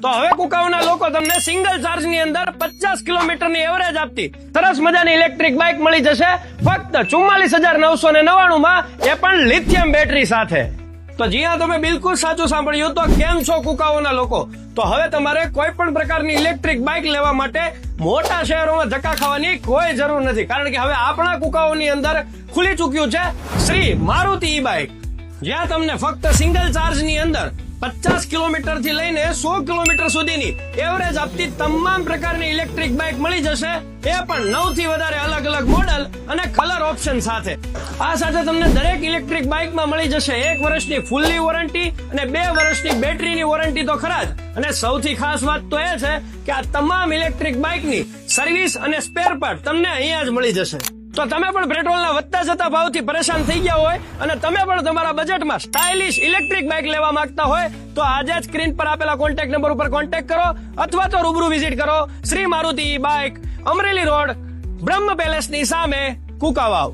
તો હવે કુકાઉના લોકો તમને સિંગલ ચાર્જ ની અંદર 50 કિલોમીટર ની એવરેજ આપતી સરસ મજાની ઇલેક્ટ્રિક બાઇક મળી જશે ફક્ત 44,999 માં, એ પણ લિથિયમ બેટરી સાથે. તો જી હા, તમે બિલકુલ સાચું સાંભળ્યું. તો કેમ છો કુકાઓના લોકો? તો હવે તમારે કોઈ પણ પ્રકારની ઇલેક્ટ્રિક બાઇક લેવા માટે મોટા શહેરોમાં ધક્કા ખાવાની કોઈ જરૂર નથી, કારણ કે હવે આપણા કુકાઓની અંદર ખુલી ચૂક્યું છે શ્રી મારુતિ ઈ બાઇક, જ્યાં તમને ફક્ત સિંગલ ચાર્જ ની અંદર 50 કિલોમીટર થી લઈને 100 કિલોમીટર સુધીની એવરેજ આપતી તમામ પ્રકારની ઇલેક્ટ્રિક બાઇક મળી જશે, એ પણ 9 થી વધારે અલગ અલગ મોડલ અને કલર ઓપ્શન સાથે. આ સાથે તમને દરેક ઇલેક્ટ્રિક બાઇકમાં મળી જશે 1 વર્ષની ફૂલ્લી વોરંટી અને 2 વર્ષની બેટરીની વોરંટી તો ખરા જ, અને સૌથી ખાસ વાત તો એ છે કે આ તમામ ઇલેક્ટ્રિક બાઇકની સર્વિસ અને સ્પેર પાર્ટ તમને અહીંયા જ મળી જશે. તો તમે પણ પેટ્રોલના વધતા જતા ભાવથી પરેશાન થઈ ગયા હોય અને તમે પણ તમારા બજેટમાં સ્ટાઇલિશ ઇલેક્ટ્રિક બાઇક લેવા માંગતા હોય તો આજે જ સ્ક્રીન પર આપેલા કોન્ટેક્ટ નંબર ઉપર કોન્ટેક્ટ કરો અથવા તો રૂબરૂ વિઝિટ કરો શ્રી મારુતિ બાઇક, અમરેલી રોડ, બ્રહ્મ પેલેસની સામે, કુકાવાવ.